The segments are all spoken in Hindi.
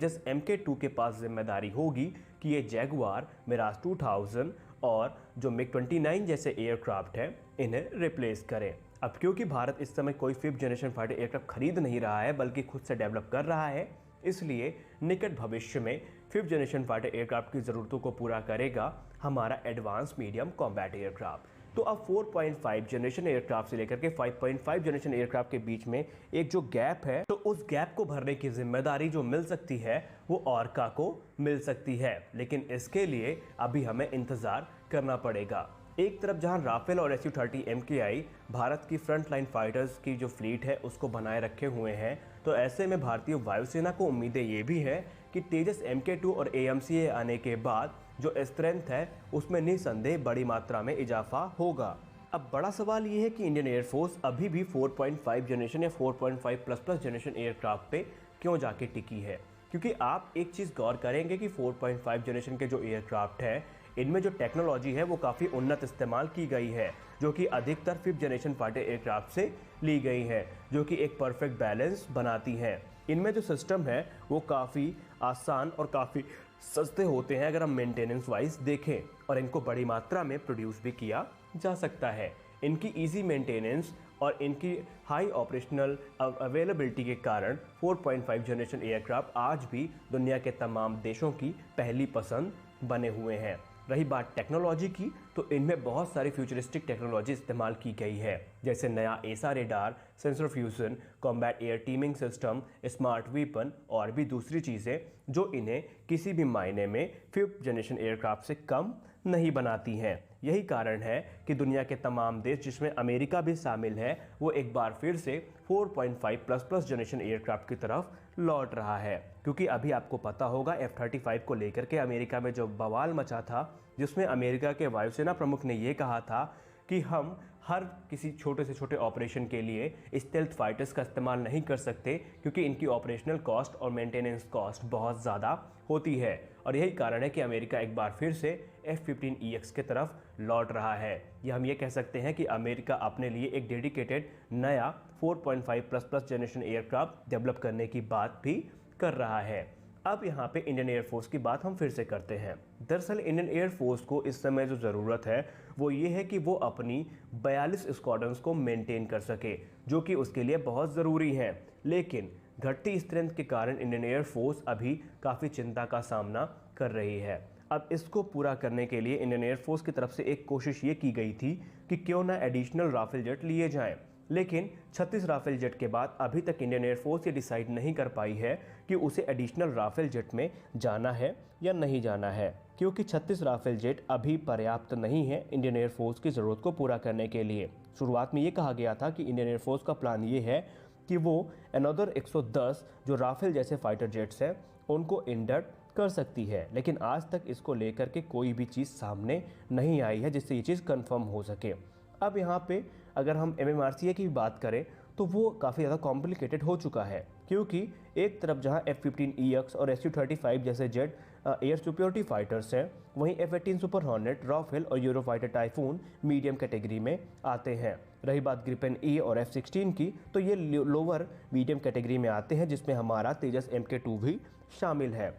जिस MK2 के पास जिम्मेदारी होगी कि ये जैगुआर, मिराज 2000 और जो MiG-29 जैसे एयरक्राफ्ट हैं इन्हें रिप्लेस करें। अब क्योंकि भारत इस समय कोई 5th जनरेशन फाइटर एयरक्राफ्ट खरीद नहीं रहा है बल्कि खुद से डेवलप कर रहा है, इसलिए निकट भविष्य में 5th जनरेशन फाइटर एयरक्राफ्ट की ज़रूरतों को पूरा करेगा हमारा एडवांस मीडियम कॉम्बैट एयरक्राफ्ट। तो अब 4.5 जनरेशन एयरक्राफ्ट से लेकर के 5.5 जनरेशन एयरक्राफ्ट के बीच में एक जो गैप है, तो उस गैप को भरने की जिम्मेदारी जो मिल सकती है वो ऑर्का को मिल सकती है। लेकिन इसके लिए अभी हमें इंतजार करना पड़ेगा। एक तरफ जहां राफेल और Su-30 MKI भारत की फ्रंटलाइन फाइटर्स की जो फ्लीट है उसको बनाए रखे हुए हैं, तो ऐसे में भारतीय वायुसेना को उम्मीदें ये भी है कि तेजस MK2 और AMCA आने के बाद जो स्ट्रेंथ है उसमें निसंदेह बड़ी मात्रा में इजाफा होगा। अब बड़ा सवाल ये है कि इंडियन एयरफोर्स अभी भी 4.5 जनरेशन या 4.5++ जनरेशन एयरक्राफ्ट पे क्यों जाके टिकी है, क्योंकि आप एक चीज़ गौर करेंगे कि 4.5 जनरेशन के जो एयरक्राफ्ट है इनमें जो टेक्नोलॉजी है वो काफ़ी उन्नत इस्तेमाल की गई है, जो कि अधिकतर 5th जनरेशन फाइटर एयरक्राफ्ट से ली गई है, जो कि एक परफेक्ट बैलेंस बनाती हैं। इनमें जो सिस्टम है वो काफ़ी आसान और काफ़ी सस्ते होते हैं अगर हम मेंटेनेंस वाइज देखें, और इनको बड़ी मात्रा में प्रोड्यूस भी किया जा सकता है। इनकी इजी मेंटेनेंस और इनकी हाई ऑपरेशनल अवेलेबिलिटी के कारण 4.5 जनरेशन एयरक्राफ्ट आज भी दुनिया के तमाम देशों की पहली पसंद बने हुए हैं। रही बात टेक्नोलॉजी की, तो इनमें बहुत सारी फ्यूचरिस्टिक टेक्नोलॉजी इस्तेमाल की गई है, जैसे नया एसा radar, sensor fusion, combat air teeming system, smart weapon और भी दूसरी चीज़ें जो इन्हें किसी भी मायने में 5th जनरेशन एयरक्राफ्ट से कम नहीं बनाती हैं। यही कारण है कि दुनिया के तमाम देश, जिसमें अमेरिका भी शामिल है, वो एक बार फिर से 4.5++ जनरेशन एयरक्राफ्ट की तरफ लौट रहा है। क्योंकि अभी आपको पता होगा F-35 को लेकर के अमेरिका में जो बवाल मचा था, जिसमें अमेरिका के वायुसेना प्रमुख ने ये कहा था कि हम हर किसी छोटे से छोटे ऑपरेशन के लिए स्टेल्थ फाइटर्स का इस्तेमाल नहीं कर सकते, क्योंकि इनकी ऑपरेशनल कॉस्ट और मेंटेनेंस कॉस्ट बहुत ज़्यादा होती है। और यही कारण है कि अमेरिका एक बार फिर से F-15EX के तरफ लौट रहा है। या हम ये कह सकते हैं कि अमेरिका अपने लिए एक डेडिकेटेड नया 4.5++ जनरेशन एयरक्राफ्ट डेवलप करने की बात भी कर रहा है। अब यहाँ पे इंडियन एयरफोर्स की बात हम फिर से करते हैं। दरअसल इंडियन एयरफोर्स को इस समय जो ज़रूरत है वो ये है कि वो अपनी 42 स्क्वाड्रंस को मेंटेन कर सके, जो कि उसके लिए बहुत ज़रूरी है। लेकिन घटती स्ट्रेंथ के कारण इंडियन एयरफोर्स अभी काफ़ी चिंता का सामना कर रही है। अब इसको पूरा करने के लिए इंडियन एयरफोर्स की तरफ से एक कोशिश ये की गई थी कि क्यों ना एडिशनल राफेल जेट लिए जाएं, लेकिन 36 राफेल जेट के बाद अभी तक इंडियन एयरफोर्स ये डिसाइड नहीं कर पाई है कि उसे एडिशनल राफेल जेट में जाना है या नहीं जाना है, क्योंकि 36 राफेल जेट अभी पर्याप्त नहीं है इंडियन एयरफोर्स की ज़रूरत को पूरा करने के लिए। शुरुआत में ये कहा गया था कि इंडियन एयरफोर्स का प्लान ये है कि वो अनदर 110 जो राफेल जैसे फाइटर जेट्स हैं उनको इंडक्ट कर सकती है, लेकिन आज तक इसको लेकर के कोई भी चीज़ सामने नहीं आई है जिससे ये चीज़ कंफर्म हो सके। अब यहाँ पे अगर हम MMRCA की बात करें तो वो काफ़ी ज़्यादा कॉम्प्लिकेटेड हो चुका है, क्योंकि एक तरफ जहाँ F-15EX और Su-35 जैसे जेट एयर सुपरियॉरिटी फाइटर्स हैं, वहीं F-18 सुपर हॉर्नेट, राफेल और यूरोफाइटर टाइफून मीडियम कैटेगरी में आते हैं। रही बात ग्रिपेन E और F-16 की, तो ये लोअर मीडियम कैटेगरी में आते हैं, जिसमें हमारा तेजस MK2 भी शामिल है।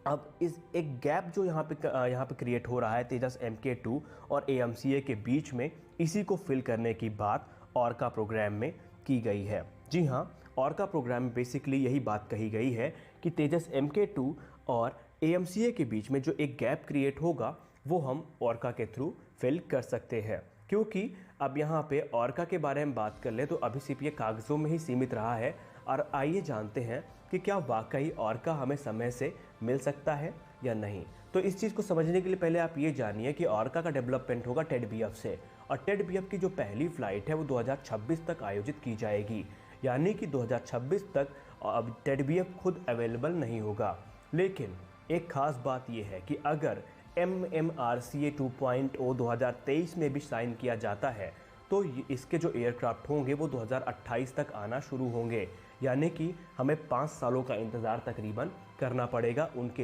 अब इस एक गैप जो यहाँ पे क्रिएट हो रहा है तेजस MK2 और AMCA के बीच में, इसी को फिल करने की बात ऑर्का प्रोग्राम में की गई है। जी हाँ, ऑर्का प्रोग्राम में बेसिकली यही बात कही गई है कि तेजस MK2 और AMCA के बीच में जो एक गैप क्रिएट होगा वो हम ऑर्का के थ्रू फिल कर सकते हैं। क्योंकि अब यहाँ पे ऑर्का के बारे में बात कर ले तो अभी सिर्फ ये कागज़ों में ही सीमित रहा है, और आइए जानते हैं कि क्या वाकई ऑर्का हमें समय से मिल सकता है या नहीं। तो इस चीज़ को समझने के लिए पहले आप ये जानिए कि ऑर्का का डेवलपमेंट होगा TEDBF से, और TEDBF की जो पहली फ़्लाइट है वो 2026 तक आयोजित की जाएगी, यानी कि 2026 तक अब TEDBF खुद अवेलेबल नहीं होगा। लेकिन एक ख़ास बात यह है कि अगर MMRCA 2.0 2023 में भी साइन किया जाता है तो इसके जो एयरक्राफ्ट होंगे वो 2028 तक आना शुरू होंगे, यानी कि हमें 5 सालों का इंतज़ार तकरीबन करना पड़ेगा उनके लिए।